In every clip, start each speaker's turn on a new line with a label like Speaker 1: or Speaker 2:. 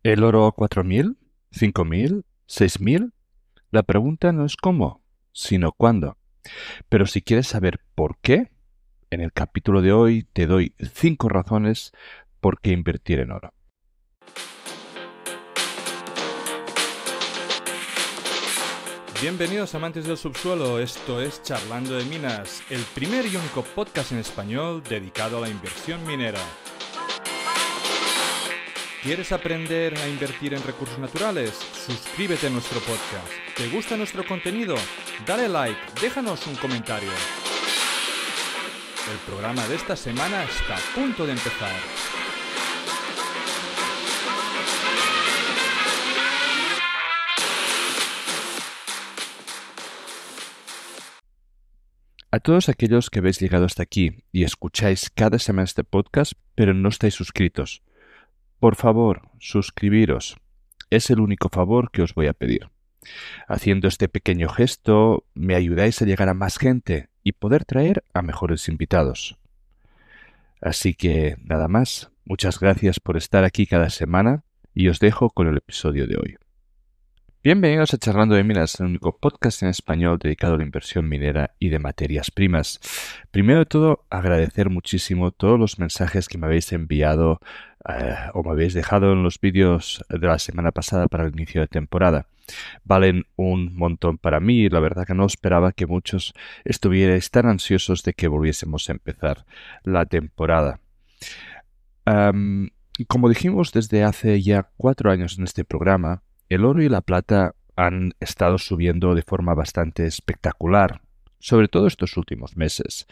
Speaker 1: ¿El oro 4000? ¿5000? ¿6000? La pregunta no es cómo, sino cuándo. Pero si quieres saber por qué, en el capítulo de hoy te doy 5 razones por qué invertir en oro. Bienvenidos amantes del subsuelo, esto es Charlando de Minas, el primer y único podcast en español dedicado a la inversión minera. ¿Quieres aprender a invertir en recursos naturales? Suscríbete a nuestro podcast. ¿Te gusta nuestro contenido? Dale like, déjanos un comentario. El programa de esta semana está a punto de empezar. A todos aquellos que habéis llegado hasta aquí y escucháis cada semana este podcast, pero no estáis suscritos, por favor, suscribiros. Es el único favor que os voy a pedir. Haciendo este pequeño gesto, me ayudáis a llegar a más gente y poder traer a mejores invitados. Así que nada más, muchas gracias por estar aquí cada semana y os dejo con el episodio de hoy. Bienvenidos a Charlando de Minas, el único podcast en español dedicado a la inversión minera y de materias primas. Primero de todo, agradecer muchísimo todos los mensajes que me habéis enviado o me habéis dejado en los vídeos de la semana pasada para el inicio de temporada. Valen un montón para mí y la verdad que no esperaba que muchos estuvierais tan ansiosos de que volviésemos a empezar la temporada. Am, Como dijimos desde hace ya 4 años en este programa, el oro y la plata han estado subiendo de forma bastante espectacular, sobre todo estos últimos meses.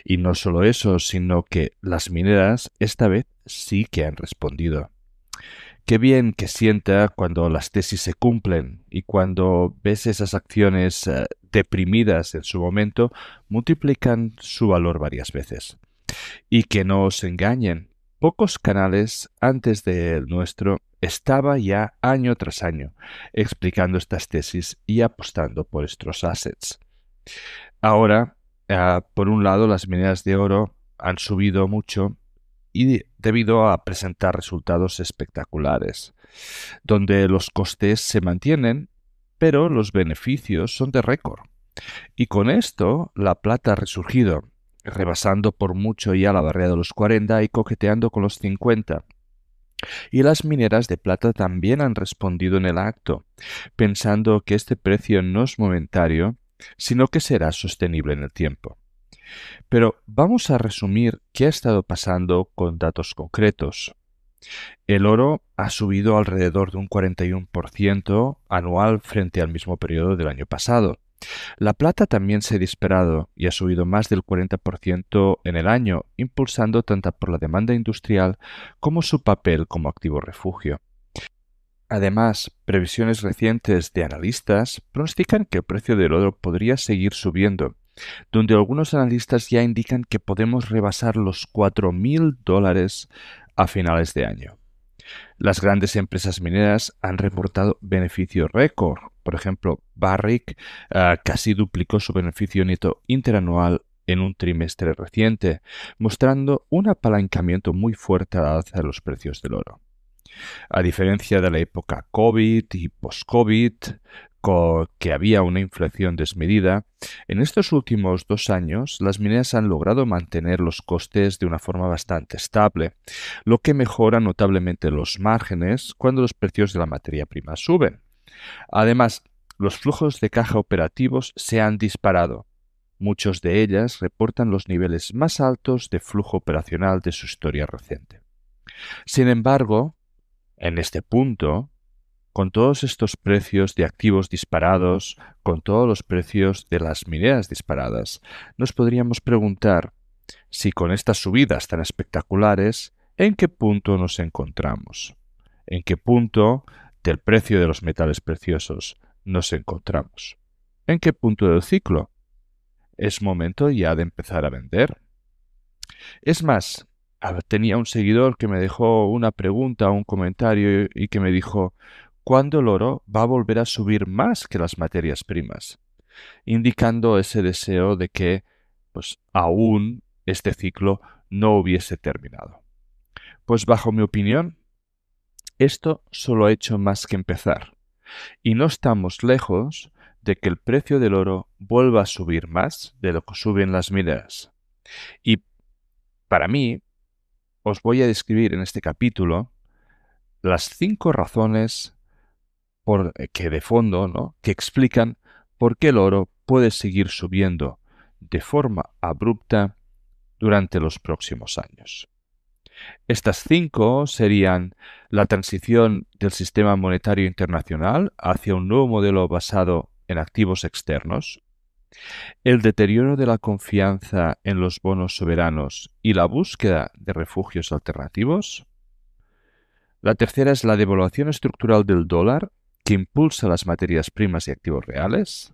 Speaker 1: Y no solo eso, sino que las mineras esta vez sí que han respondido. Qué bien que sienta cuando las tesis se cumplen y cuando ves esas acciones deprimidas en su momento multiplican su valor varias veces. Y que no os engañen, pocos canales antes del nuestro estaba ya año tras año explicando estas tesis y apostando por estos assets. Ahora, por un lado, las mineras de oro han subido mucho y debido a presentar resultados espectaculares, donde los costes se mantienen, pero los beneficios son de récord. Y con esto, la plata ha resurgido, rebasando por mucho ya la barrera de los 40 y coqueteando con los 50. Y las mineras de plata también han respondido en el acto, pensando que este precio no es momentario, sino que será sostenible en el tiempo. Pero vamos a resumir qué ha estado pasando con datos concretos. El oro ha subido alrededor de un 41% anual frente al mismo periodo del año pasado. La plata también se ha disparado y ha subido más del 40% en el año, impulsando tanto por la demanda industrial como su papel como activo refugio. Además, previsiones recientes de analistas pronostican que el precio del oro podría seguir subiendo, donde algunos analistas ya indican que podemos rebasar los $4000 a finales de año. Las grandes empresas mineras han reportado beneficio récord. Por ejemplo, Barrick casi duplicó su beneficio neto interanual en un trimestre reciente, mostrando un apalancamiento muy fuerte a la alza de los precios del oro. A diferencia de la época COVID y post-COVID, que había una inflación desmedida, en estos últimos 2 años las mineras han logrado mantener los costes de una forma bastante estable, lo que mejora notablemente los márgenes cuando los precios de la materia prima suben. Además, los flujos de caja operativos se han disparado. Muchos de ellas reportan los niveles más altos de flujo operacional de su historia reciente. Sin embargo, en este punto, con todos estos precios de activos disparados, con todos los precios de las mineras disparadas, nos podríamos preguntar si con estas subidas tan espectaculares, ¿en qué punto nos encontramos? ¿En qué punto del precio de los metales preciosos nos encontramos? ¿En qué punto del ciclo? ¿Es momento ya de empezar a vender? Es más, tenía un seguidor que me dejó una pregunta, un comentario y que me dijo, ¿cuándo el oro va a volver a subir más que las materias primas? Indicando ese deseo de que, pues, aún este ciclo no hubiese terminado. Pues bajo mi opinión, Esto solo ha hecho más que empezar, y no estamos lejos de que el precio del oro vuelva a subir más de lo que suben las mineras. Y para mí, os voy a describir en este capítulo las 5 razones que de fondo, ¿no?, que explican por qué el oro puede seguir subiendo de forma abrupta durante los próximos años. Estas 5 serían la transición del sistema monetario internacional hacia un nuevo modelo basado en activos externos, el deterioro de la confianza en los bonos soberanos y la búsqueda de refugios alternativos. La tercera es la devaluación estructural del dólar, que impulsa las materias primas y activos reales.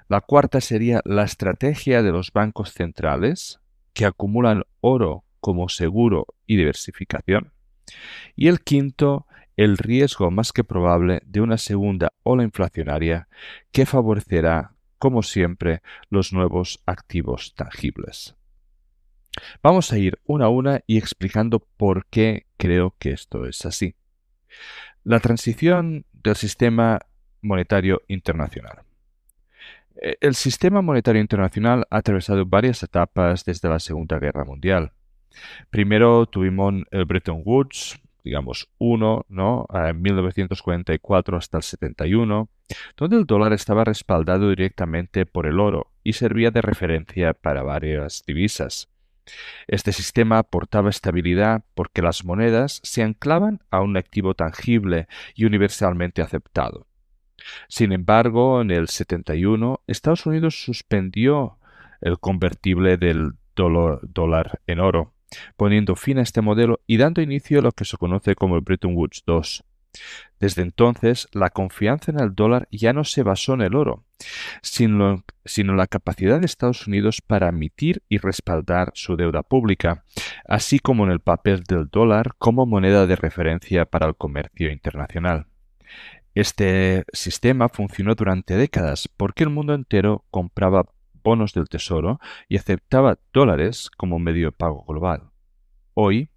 Speaker 1: La cuarta sería la estrategia de los bancos centrales, que acumulan oro como seguro y diversificación. Y el quinto, el riesgo más que probable de una segunda ola inflacionaria que favorecerá, como siempre, los nuevos activos tangibles. Vamos a ir una a una y explicando por qué creo que esto es así. La transición del sistema monetario internacional. El sistema monetario internacional ha atravesado varias etapas desde la Segunda Guerra Mundial. Primero tuvimos el Bretton Woods, digamos, 1, ¿no?, en 1944 hasta el 71, donde el dólar estaba respaldado directamente por el oro y servía de referencia para varias divisas. Este sistema aportaba estabilidad porque las monedas se anclaban a un activo tangible y universalmente aceptado. Sin embargo, en el 71, Estados Unidos suspendió el convertible del dólar en oro, poniendo fin a este modelo y dando inicio a lo que se conoce como el Bretton Woods II. Desde entonces, la confianza en el dólar ya no se basó en el oro, sino en la capacidad de Estados Unidos para emitir y respaldar su deuda pública, así como en el papel del dólar como moneda de referencia para el comercio internacional. Este sistema funcionó durante décadas porque el mundo entero compraba bonos del Tesoro y aceptaba dólares como medio de pago global. Hoy,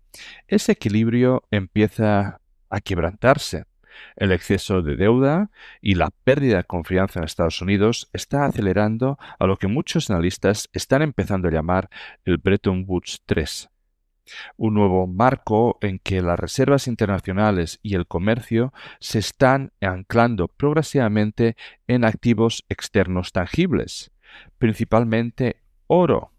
Speaker 1: ese equilibrio empieza a quebrantarse. El exceso de deuda y la pérdida de confianza en Estados Unidos está acelerando a lo que muchos analistas están empezando a llamar el Bretton Woods III, un nuevo marco en que las reservas internacionales y el comercio se están anclando progresivamente en activos externos tangibles, principalmente oro,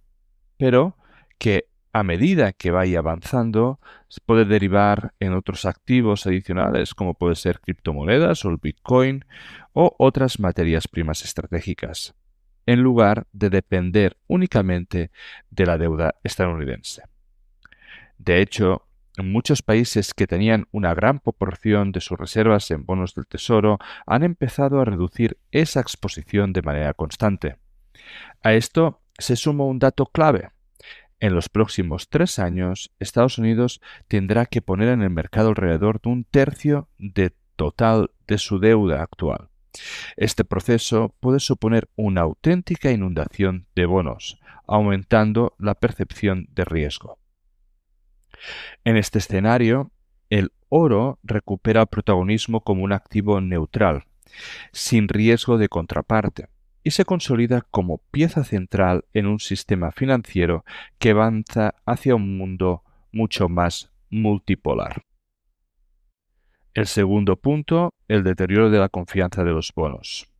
Speaker 1: pero que a medida que vaya avanzando se puede derivar en otros activos adicionales como puede ser criptomonedas o el Bitcoin o otras materias primas estratégicas, en lugar de depender únicamente de la deuda estadounidense. De hecho, en muchos países que tenían una gran proporción de sus reservas en bonos del Tesoro han empezado a reducir esa exposición de manera constante. A esto se suma un dato clave. En los próximos 3 años, Estados Unidos tendrá que poner en el mercado alrededor de un tercio de total de su deuda actual. Este proceso puede suponer una auténtica inundación de bonos, aumentando la percepción de riesgo. En este escenario, el oro recupera protagonismo como un activo neutral, sin riesgo de contraparte, y se consolida como pieza central en un sistema financiero que avanza hacia un mundo mucho más multipolar. El segundo punto, el deterioro de la confianza de los bonos.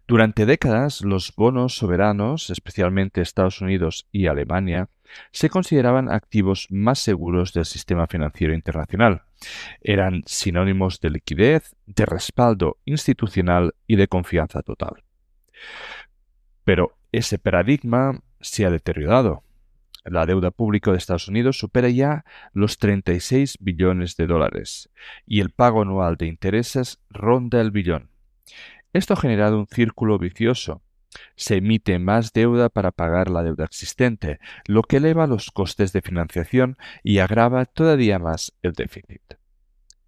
Speaker 1: Durante décadas, los bonos soberanos, especialmente Estados Unidos y Alemania, se consideraban activos más seguros del sistema financiero internacional. Eran sinónimos de liquidez, de respaldo institucional y de confianza total. Pero ese paradigma se ha deteriorado. La deuda pública de Estados Unidos supera ya los 36 billones de dólares y el pago anual de intereses ronda el billón. Esto ha generado un círculo vicioso. Se emite más deuda para pagar la deuda existente, lo que eleva los costes de financiación y agrava todavía más el déficit.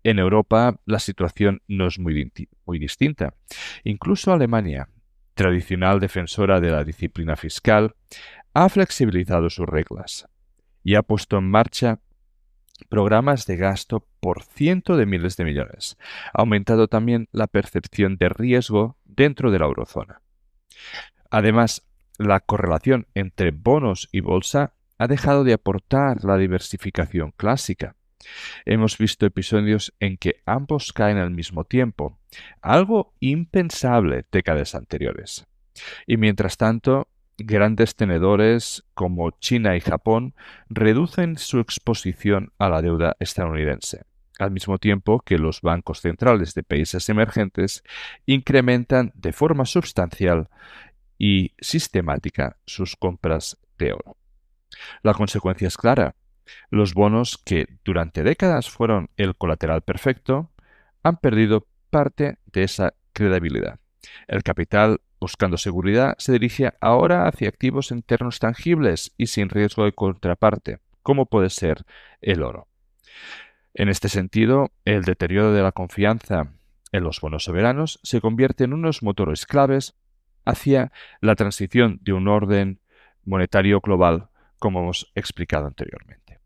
Speaker 1: En Europa la situación no es muy distinta. Incluso Alemania, tradicional defensora de la disciplina fiscal, ha flexibilizado sus reglas y ha puesto en marcha programas de gasto por cientos de miles de millones, aumentando también la percepción de riesgo dentro de la eurozona. Además, la correlación entre bonos y bolsa ha dejado de aportar la diversificación clásica. Hemos visto episodios en que ambos caen al mismo tiempo, algo impensable décadas anteriores. Y mientras tanto, grandes tenedores como China y Japón reducen su exposición a la deuda estadounidense, al mismo tiempo que los bancos centrales de países emergentes incrementan de forma sustancial y sistemática sus compras de oro. La consecuencia es clara. Los bonos, que durante décadas fueron el colateral perfecto, han perdido parte de esa credibilidad. El capital, buscando seguridad, se dirige ahora hacia activos internos tangibles y sin riesgo de contraparte, como puede ser el oro. En este sentido, el deterioro de la confianza en los bonos soberanos se convierte en unos motores claves hacia la transición de un orden monetario global, como hemos explicado anteriormente.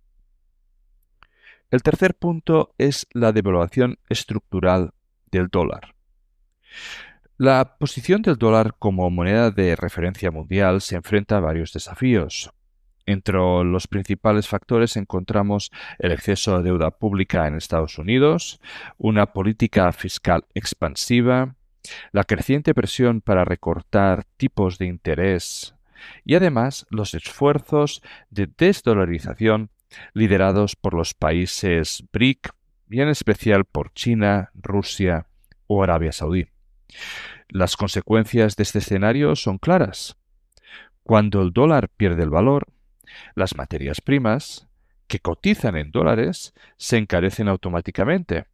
Speaker 1: El tercer punto es la devaluación estructural del dólar. La posición del dólar como moneda de referencia mundial se enfrenta a varios desafíos. Entre los principales factores encontramos el exceso de deuda pública en Estados Unidos, una política fiscal expansiva, la creciente presión para recortar tipos de interés y además los esfuerzos de desdolarización liderados por los países BRIC y en especial por China, Rusia o Arabia Saudí. Las consecuencias de este escenario son claras. Cuando el dólar pierde el valor, las materias primas, que cotizan en dólares, se encarecen automáticamente.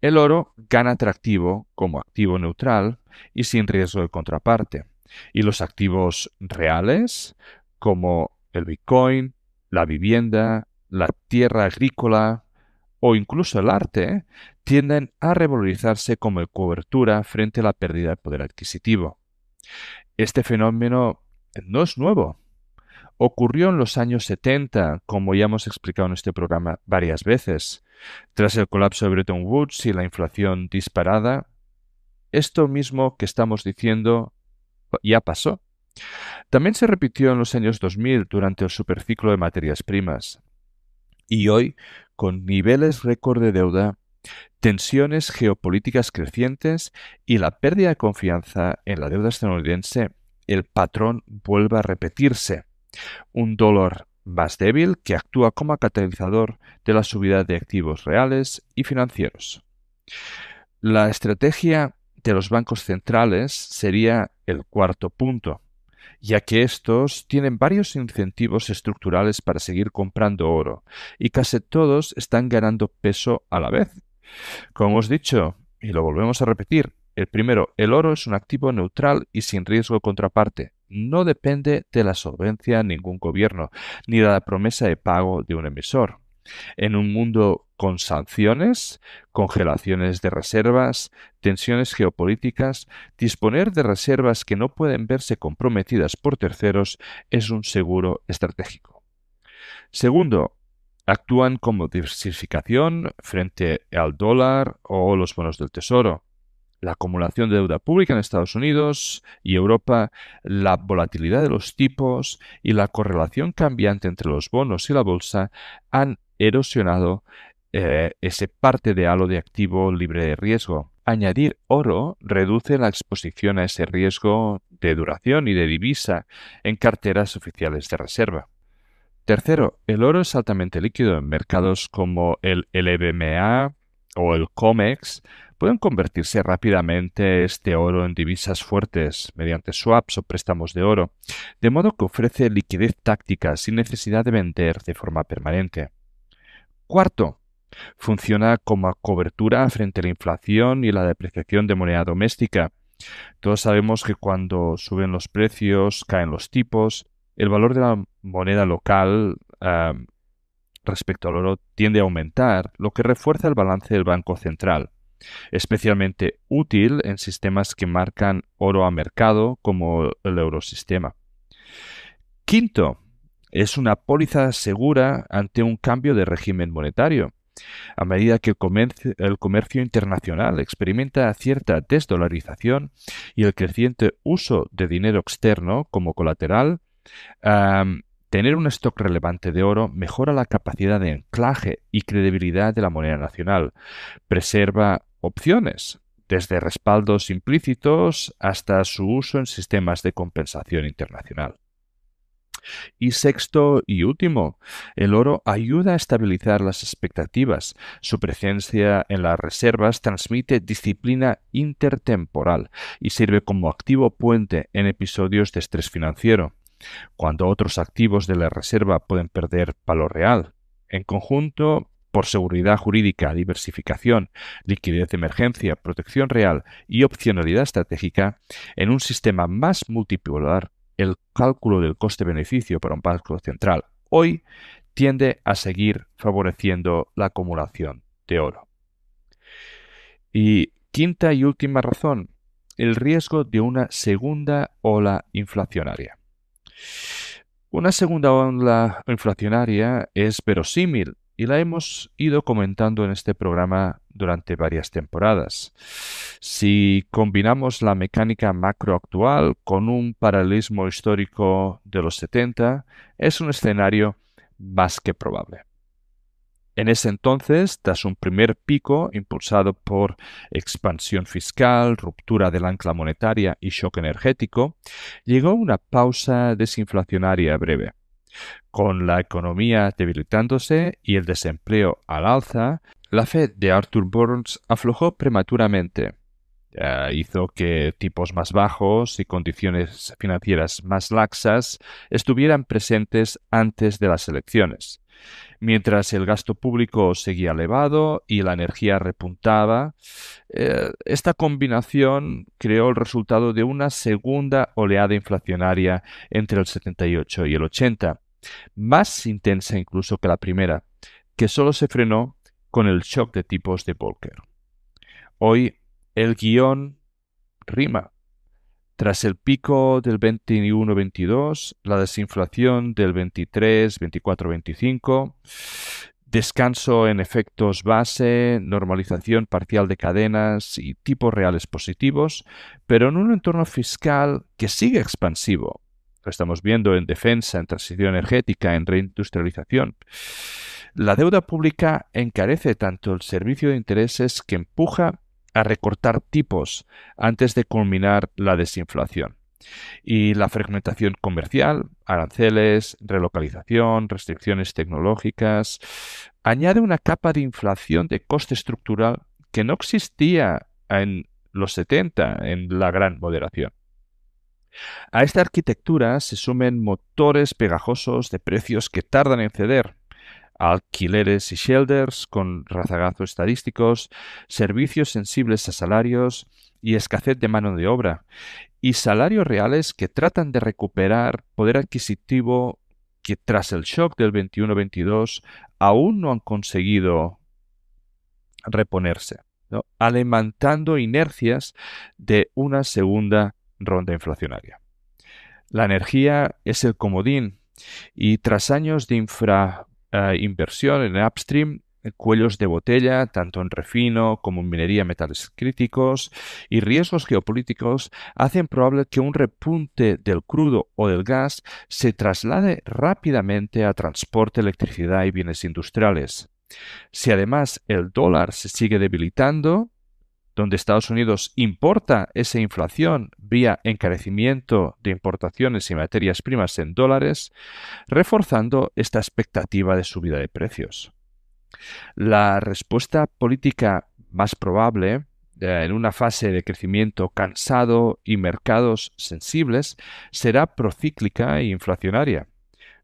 Speaker 1: El oro gana atractivo como activo neutral y sin riesgo de contraparte. Y los activos reales, como el Bitcoin, la vivienda, la tierra agrícola o incluso el arte, tienden a revalorizarse como cobertura frente a la pérdida de poder adquisitivo. Este fenómeno no es nuevo. Ocurrió en los años 70, como ya hemos explicado en este programa varias veces. Tras el colapso de Bretton Woods y la inflación disparada, esto mismo que estamos diciendo ya pasó. También se repitió en los años 2000 durante el superciclo de materias primas. Y hoy, con niveles récord de deuda, tensiones geopolíticas crecientes y la pérdida de confianza en la deuda estadounidense, el patrón vuelve a repetirse. Un dólar más débil que actúa como catalizador de la subida de activos reales y financieros. La estrategia de los bancos centrales sería el cuarto punto, ya que estos tienen varios incentivos estructurales para seguir comprando oro, y casi todos están ganando peso a la vez. Como hemos dicho, y lo volvemos a repetir, el primero, el oro es un activo neutral y sin riesgo de contraparte. No depende de la solvencia de ningún gobierno, ni de la promesa de pago de un emisor. En un mundo con sanciones, congelaciones de reservas, tensiones geopolíticas, disponer de reservas que no pueden verse comprometidas por terceros es un seguro estratégico. Segundo, actúan como diversificación frente al dólar o los bonos del tesoro. La acumulación de deuda pública en Estados Unidos y Europa, la volatilidad de los tipos y la correlación cambiante entre los bonos y la bolsa han erosionado ese parte de halo de activo libre de riesgo. Añadir oro reduce la exposición a ese riesgo de duración y de divisa en carteras oficiales de reserva. Tercero, el oro es altamente líquido en mercados como el LBMA o el COMEX. Pueden convertirse rápidamente este oro en divisas fuertes mediante swaps o préstamos de oro, de modo que ofrece liquidez táctica sin necesidad de vender de forma permanente. Cuarto, funciona como cobertura frente a la inflación y la depreciación de moneda doméstica. Todos sabemos que cuando suben los precios, caen los tipos, el valor de la moneda local respecto al oro tiende a aumentar, lo que refuerza el balance del Banco Central, especialmente útil en sistemas que marcan oro a mercado como el eurosistema. Quinto, Es una póliza segura ante un cambio de régimen monetario. A medida que el comercio internacional experimenta cierta desdolarización y el creciente uso de dinero externo como colateral, tener un stock relevante de oro mejora la capacidad de anclaje y credibilidad de la moneda nacional. Preserva opciones, desde respaldos implícitos hasta su uso en sistemas de compensación internacional. Y sexto y último, el oro ayuda a estabilizar las expectativas. Su presencia en las reservas transmite disciplina intertemporal y sirve como activo puente en episodios de estrés financiero, cuando otros activos de la reserva pueden perder valor real. En conjunto, por seguridad jurídica, diversificación, liquidez de emergencia, protección real y opcionalidad estratégica, en un sistema más multipolar, el cálculo del coste-beneficio para un banco central hoy tiende a seguir favoreciendo la acumulación de oro. Y quinta y última razón, el riesgo de una segunda ola inflacionaria. Una segunda ola inflacionaria es verosímil y la hemos ido comentando en este programa durante varias temporadas. Si combinamos la mecánica macro actual con un paralelismo histórico de los 70, es un escenario más que probable. En ese entonces, tras un primer pico impulsado por expansión fiscal, ruptura del ancla monetaria y shock energético, llegó una pausa desinflacionaria breve. Con la economía debilitándose y el desempleo al alza, la Fed de Arthur Burns aflojó prematuramente. Hizo que tipos más bajos y condiciones financieras más laxas estuvieran presentes antes de las elecciones. Mientras el gasto público seguía elevado y la energía repuntaba, esta combinación creó el resultado de una segunda oleada inflacionaria entre el 78 y el 80, más intensa incluso que la primera, que solo se frenó con el shock de tipos de Volcker. Hoy el guión rima. Tras el pico del 21-22, la desinflación del 23, 24, 25, descanso en efectos base, normalización parcial de cadenas y tipos reales positivos, pero en un entorno fiscal que sigue expansivo. Lo estamos viendo en defensa, en transición energética, en reindustrialización. La deuda pública encarece tanto el servicio de intereses que empuja a recortar tipos antes de culminar la desinflación. Y la fragmentación comercial, aranceles, relocalización, restricciones tecnológicas, añade una capa de inflación de coste estructural que no existía en los 70 en la gran moderación. A esta arquitectura se sumen motores pegajosos de precios que tardan en ceder, alquileres y shelters con razagazos estadísticos, servicios sensibles a salarios y escasez de mano de obra, y salarios reales que tratan de recuperar poder adquisitivo que tras el shock del 21-22 aún no han conseguido reponerse, ¿no? Alimentando inercias de una segunda ronda inflacionaria. La energía es el comodín y tras años de inversión en upstream, cuellos de botella, tanto en refino como en minería de metales críticos, y riesgos geopolíticos hacen probable que un repunte del crudo o del gas se traslade rápidamente a transporte, electricidad y bienes industriales. Si además el dólar se sigue debilitando, donde Estados Unidos importa esa inflación vía encarecimiento de importaciones y materias primas en dólares, reforzando esta expectativa de subida de precios. La respuesta política más probable, en una fase de crecimiento cansado y mercados sensibles, será procíclica e inflacionaria.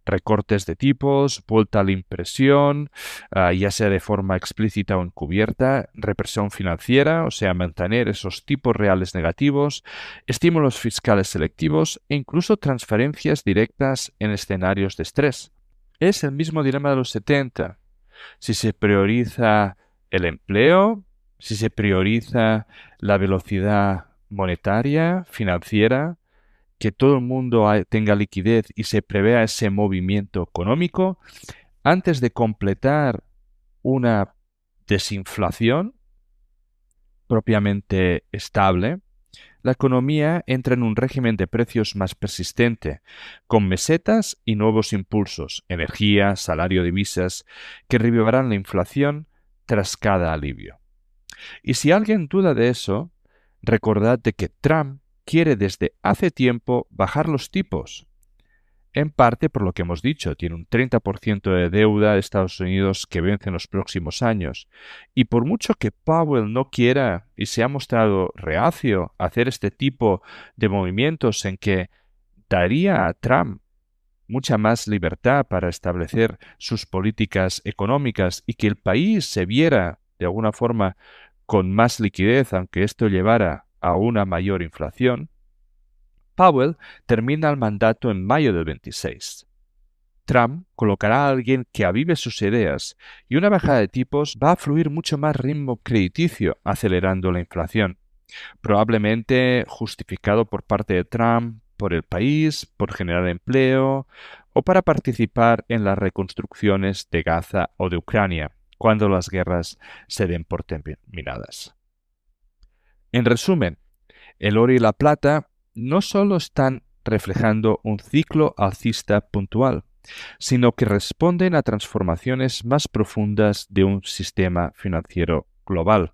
Speaker 1: Recortes de tipos, vuelta a la impresión, ya sea de forma explícita o encubierta, represión financiera, o sea, mantener esos tipos reales negativos, estímulos fiscales selectivos e incluso transferencias directas en escenarios de estrés. Es el mismo dilema de los 70. Si se prioriza el empleo, si se prioriza la velocidad monetaria, financiera, que todo el mundo tenga liquidez y se prevea ese movimiento económico, antes de completar una desinflación propiamente estable, la economía entra en un régimen de precios más persistente, con mesetas y nuevos impulsos, energía, salario, divisas, que revivarán la inflación tras cada alivio. Y si alguien duda de eso, recordad de que Trump quiere desde hace tiempo bajar los tipos. En parte por lo que hemos dicho, tiene un 30% de deuda de Estados Unidos que vence en los próximos años. Y por mucho que Powell no quiera y se ha mostrado reacio a hacer este tipo de movimientos en que daría a Trump mucha más libertad para establecer sus políticas económicas y que el país se viera de alguna forma con más liquidez, aunque esto llevara a una mayor inflación, Powell termina el mandato en mayo del 26. Trump colocará a alguien que avive sus ideas y una bajada de tipos va a fluir mucho más ritmo crediticio, acelerando la inflación, probablemente justificado por parte de Trump por el país, por generar empleo o para participar en las reconstrucciones de Gaza o de Ucrania, cuando las guerras se den por terminadas. En resumen, el oro y la plata no solo están reflejando un ciclo alcista puntual, sino que responden a transformaciones más profundas de un sistema financiero global.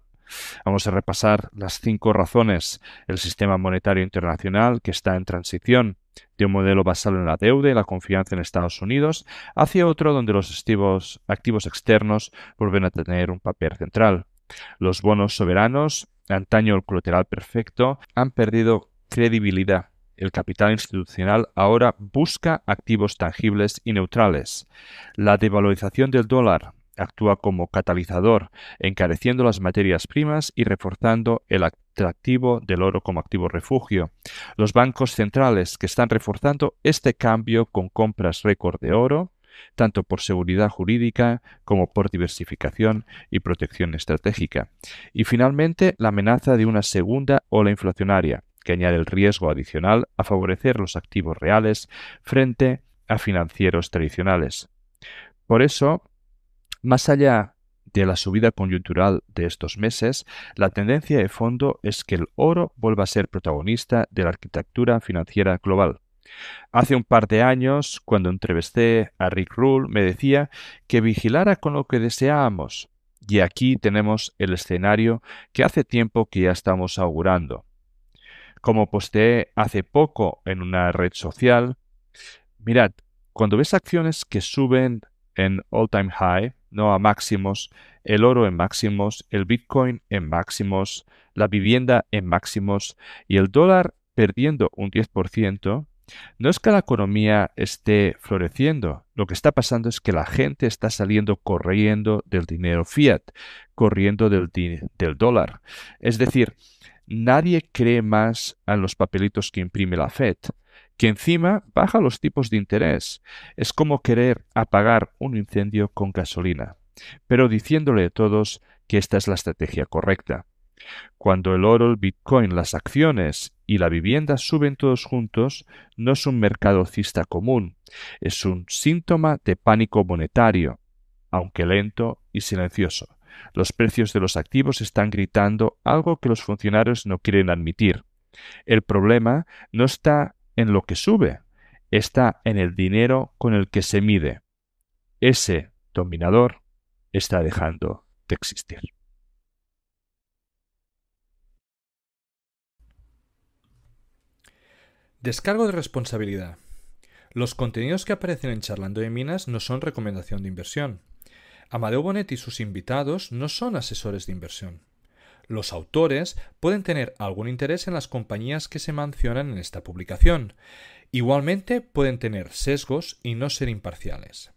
Speaker 1: Vamos a repasar las 5 razones. El sistema monetario internacional, que está en transición de un modelo basado en la deuda y la confianza en Estados Unidos hacia otro donde los activos externos vuelven a tener un papel central. Los bonos soberanos, antaño el colateral perfecto, han perdido credibilidad. El capital institucional ahora busca activos tangibles y neutrales. La devalorización del dólar actúa como catalizador, encareciendo las materias primas y reforzando el atractivo del oro como activo refugio. Los bancos centrales que están reforzando este cambio con compras récord de oro, tanto por seguridad jurídica como por diversificación y protección estratégica. Y finalmente, la amenaza de una segunda ola inflacionaria, que añade el riesgo adicional a favorecer los activos reales frente a financieros tradicionales. Por eso, más allá de la subida coyuntural de estos meses, la tendencia de fondo es que el oro vuelva a ser protagonista de la arquitectura financiera global. Hace un par de años, cuando entrevisté a Rick Rule, me decía que vigilara con lo que deseábamos. Y aquí tenemos el escenario que hace tiempo que ya estamos augurando. Como posteé hace poco en una red social, mirad, cuando ves acciones que suben en all-time high, no a máximos, el oro en máximos, el Bitcoin en máximos, la vivienda en máximos y el dólar perdiendo un 10%, no es que la economía esté floreciendo, lo que está pasando es que la gente está saliendo corriendo del dinero fiat, corriendo del dólar. Es decir, nadie cree más en los papelitos que imprime la Fed, que encima baja los tipos de interés. Es como querer apagar un incendio con gasolina, pero diciéndole a todos que esta es la estrategia correcta. Cuando el oro, el Bitcoin, las acciones y la vivienda suben todos juntos, no es un mercado alcista común, es un síntoma de pánico monetario, aunque lento y silencioso. Los precios de los activos están gritando algo que los funcionarios no quieren admitir. El problema no está en lo que sube, está en el dinero con el que se mide. Ese dominador está dejando de existir.
Speaker 2: Descargo de responsabilidad. Los contenidos que aparecen en Charlando de Minas no son recomendación de inversión. Amadeo Bonet y sus invitados no son asesores de inversión. Los autores pueden tener algún interés en las compañías que se mencionan en esta publicación. Igualmente pueden tener sesgos y no ser imparciales.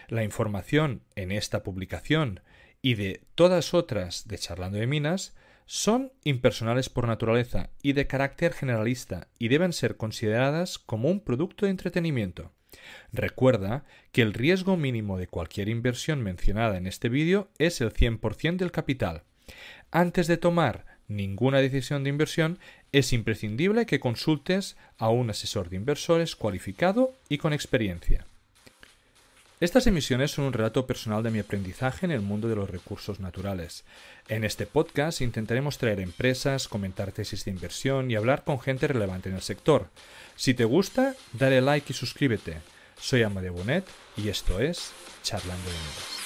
Speaker 2: La información en esta publicación y de todas otras de Charlando de Minas son impersonales por naturaleza y de carácter generalista y deben ser consideradas como un producto de entretenimiento. Recuerda que el riesgo mínimo de cualquier inversión mencionada en este vídeo es el 100% del capital. Antes de tomar ninguna decisión de inversión, es imprescindible que consultes a un asesor de inversores cualificado y con experiencia. Estas emisiones son un relato personal de mi aprendizaje en el mundo de los recursos naturales. En este podcast intentaremos traer empresas, comentar tesis de inversión y hablar con gente relevante en el sector. Si te gusta, dale like y suscríbete. Soy Amadeu Bonet y esto es Charlando de Minas.